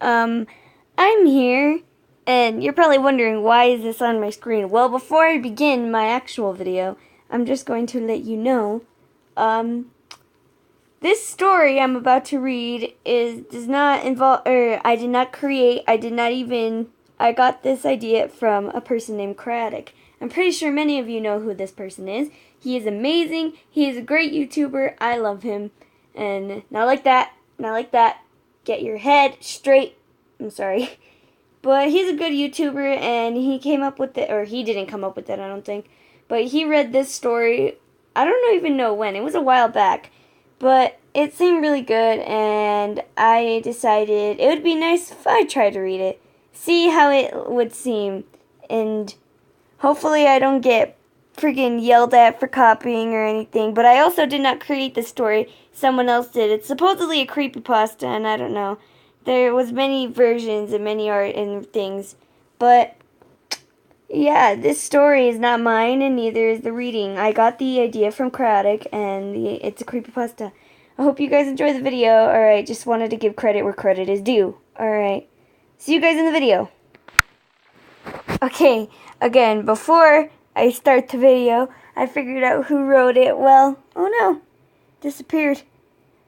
Um, I'm here, and you're probably wondering why is this on my screen. Well, before I begin my actual video, I'm just going to let you know, um, this story I'm about to read does not involve, or I did not create, I got this idea from a person named Kratic. I'm pretty sure many of you know who this person is. He is amazing, he is a great YouTuber, I love him, and not like that, not like that. Get your head straight. I'm sorry. But he's a good YouTuber, and he came up with it, or he didn't come up with it, I don't think. But he read this story, I don't even know when, it was a while back. But it seemed really good, and I decided it would be nice if I tried to read it. See how it would seem, and hopefully I don't get freaking yelled at for copying or anything. But I also did not create the story. Someone else did. It's supposedly a creepypasta, and I don't know. There was many versions and many art and things. But yeah, this story is not mine, and neither is the reading. I got the idea from Kratic, and it's a creepypasta. I hope you guys enjoy the video. Alright, just wanted to give credit where credit is due. Alright, see you guys in the video. Okay, again, before I start the video, I figured out who wrote it. Well, oh no, disappeared.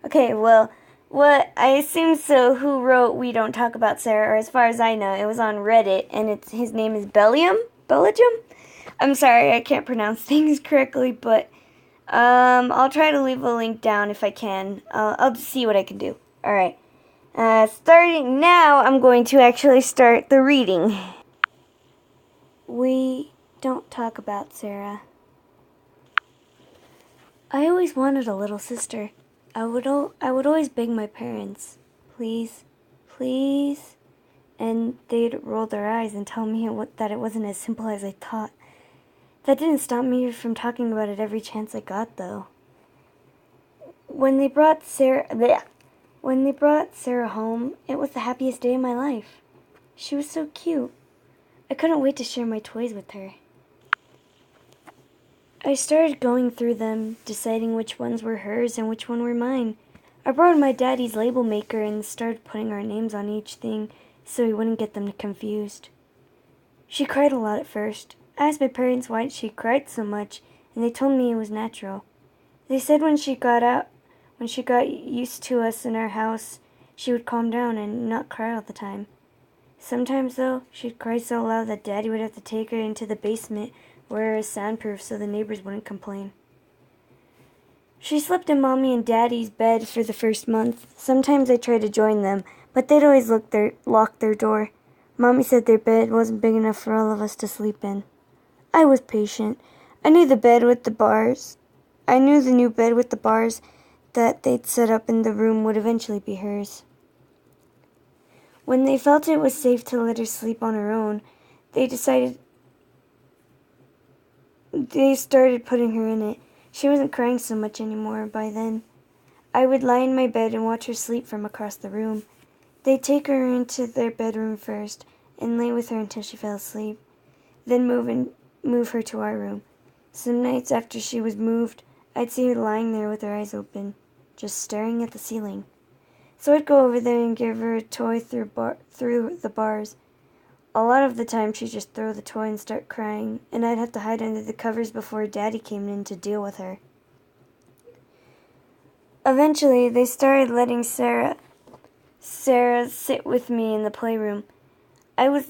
Okay, well, what I assume so. Who wrote "We Don't Talk About Sarah"? Or as far as I know, it was on Reddit, and his name is Belgium. I'm sorry, I can't pronounce things correctly, but I'll try to leave a link down if I can. I'll just see what I can do. All right, starting now, I'm going to actually start the reading. We don't talk about Sarah. I always wanted a little sister. I would always beg my parents, please, please, and they'd roll their eyes and tell me that it wasn't as simple as I thought. That didn't stop me from talking about it every chance I got, though. When they brought Sarah home, it was the happiest day of my life. She was so cute. I couldn't wait to share my toys with her. I started going through them, deciding which ones were hers and which one were mine. I borrowed my daddy's label maker and started putting our names on each thing so we wouldn't get them confused. She cried a lot at first. I asked my parents why she cried so much, and they told me it was natural. They said when she got used to us in our house, she would calm down and not cry all the time. Sometimes, though, she'd cry so loud that Daddy would have to take her into the basement where it was soundproof so the neighbors wouldn't complain. She slept in Mommy and Daddy's bed for the first month. Sometimes I tried to join them, but they'd always lock their door. Mommy said their bed wasn't big enough for all of us to sleep in. I was patient. I knew the new bed with the bars that they'd set up in the room would eventually be hers. When they felt it was safe to let her sleep on her own, they started putting her in it. She wasn't crying so much anymore by then. I would lie in my bed and watch her sleep from across the room. They'd take her into their bedroom first and lay with her until she fell asleep, then move her to our room. Some nights after she was moved, I'd see her lying there with her eyes open, just staring at the ceiling. So I'd go over there and give her a toy through the bars. A lot of the time she'd just throw the toy and start crying, and I'd have to hide under the covers before Daddy came in to deal with her. Eventually, they started letting Sarah sit with me in the playroom. I was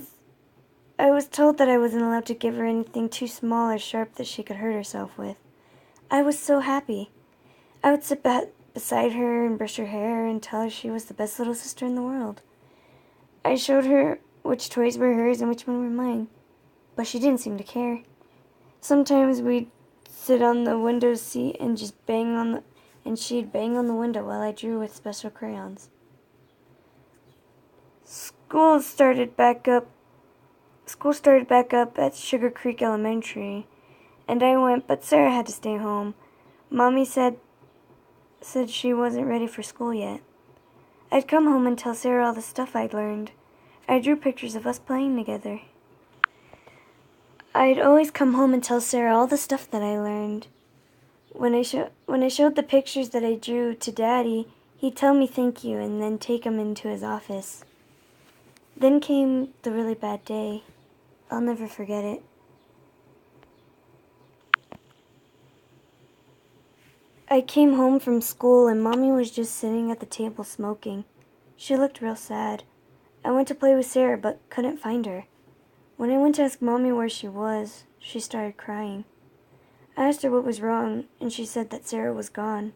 told that I wasn't allowed to give her anything too small or sharp that she could hurt herself with. I was so happy. I would sit beside her and brush her hair and tell her she was the best little sister in the world. I showed her which toys were hers and which one were mine, but she didn't seem to care. Sometimes we'd sit on the window seat and she'd bang on the window while I drew with special crayons. School started back up at Sugar Creek Elementary, and I went, but Sarah had to stay home. Mommy said she wasn't ready for school yet. I'd come home and tell Sarah all the stuff I'd learned. I drew pictures of us playing together. I'd always come home and tell Sarah all the stuff that I learned. When I showed the pictures that I drew to Daddy, he'd tell me thank you and then take them into his office. Then came the really bad day. I'll never forget it. I came home from school and Mommy was just sitting at the table smoking. She looked real sad. I went to play with Sarah but couldn't find her. When I went to ask Mommy where she was, she started crying. I asked her what was wrong and she said that Sarah was gone.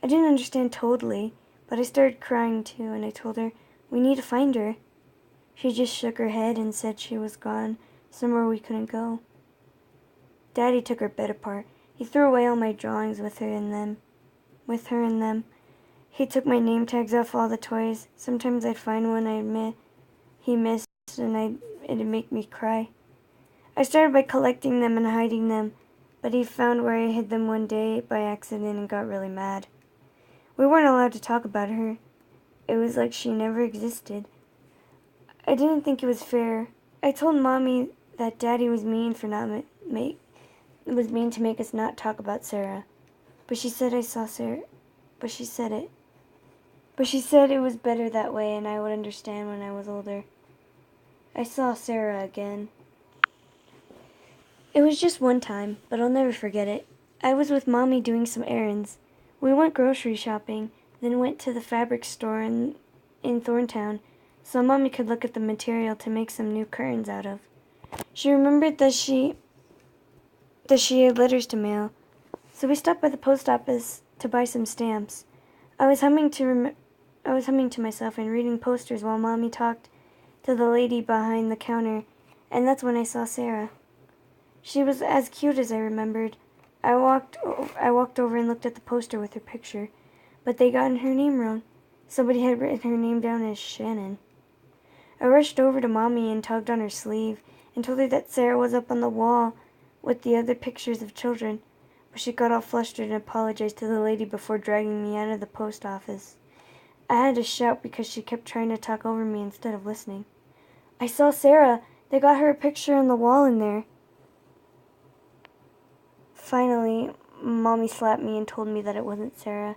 I didn't understand totally, but I started crying too and I told her, "We need to find her." She just shook her head and said she was gone, somewhere we couldn't go. Daddy took her bed apart. He threw away all my drawings with her in them. He took my name tags off all the toys. Sometimes I'd find one he missed and it'd make me cry. I started by collecting them and hiding them, but he found where I hid them one day by accident and got really mad. We weren't allowed to talk about her. It was like she never existed. I didn't think it was fair. I told Mommy that Daddy was mean for not was mean to make us not talk about Sarah. But she said I saw Sarah. But she said it was better that way and I would understand when I was older. I saw Sarah again. It was just one time, but I'll never forget it. I was with Mommy doing some errands. We went grocery shopping, then went to the fabric store in Thorntown so Mommy could look at the material to make some new curtains out of. She remembered that she had letters to mail, so we stopped by the post office to buy some stamps. I was humming to myself and reading posters while Mommy talked to the lady behind the counter, and that's when I saw Sarah. She was as cute as I remembered. I walked over and looked at the poster with her picture, but they gotten her name wrong. Somebody had written her name down as Shannon. I rushed over to Mommy and tugged on her sleeve and told her that Sarah was up on the wall with the other pictures of children, but she got all flustered and apologized to the lady before dragging me out of the post office. I had to shout because she kept trying to talk over me instead of listening. "I saw Sarah. They got her a picture on the wall in there." Finally, Mommy slapped me and told me that it wasn't Sarah,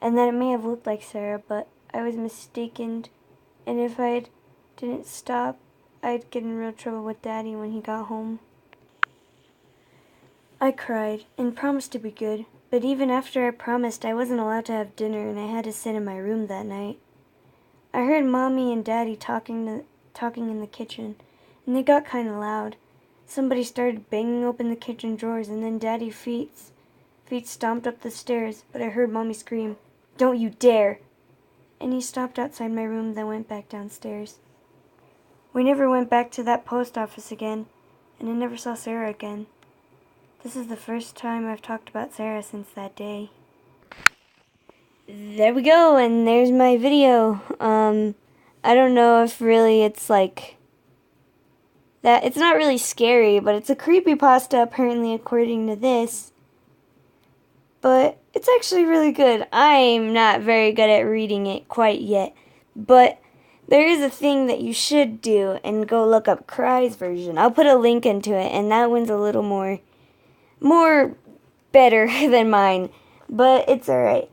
and that it may have looked like Sarah, but I was mistaken, and if I didn't stop, I'd get in real trouble with Daddy when he got home. I cried and promised to be good, but even after I promised, I wasn't allowed to have dinner and I had to sit in my room that night. I heard Mommy and Daddy talking in the kitchen, and they got kind of loud. Somebody started banging open the kitchen drawers, and then Daddy's feet stomped up the stairs, but I heard Mommy scream, "Don't you dare!" And he stopped outside my room, then went back downstairs. We never went back to that post office again, and I never saw Sarah again. This is the first time I've talked about Sarah since that day. There we go, and there's my video. I don't know if really it's like that. It's not really scary, but it's a creepypasta apparently according to this. But it's actually really good. I'm not very good at reading it quite yet, but there is a thing that you should do and go look up Cry's version. I'll put a link into it, and that one's a little more better than mine, but it's alright.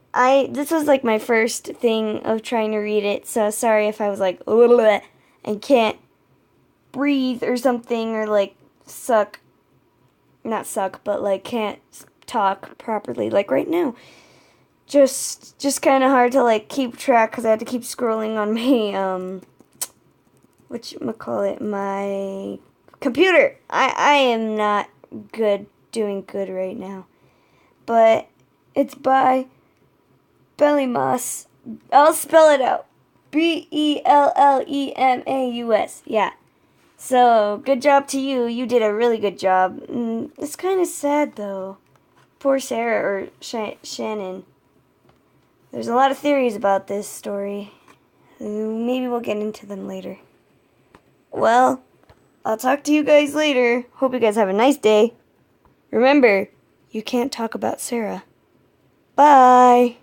This was like my first thing of trying to read it, so sorry if I was like and can't breathe or something, or like not suck, but like can't talk properly like right now. Just kind of hard to like keep track because I had to keep scrolling on my my computer. I am not doing good right now, but it's by Bellemus. I'll spell it out. Bellemus. Yeah. So, good job to you. You did a really good job. It's kind of sad, though. Poor Sarah, or Shannon. There's a lot of theories about this story. Maybe we'll get into them later. Well, I'll talk to you guys later. Hope you guys have a nice day. Remember, you can't talk about Sarah. Bye.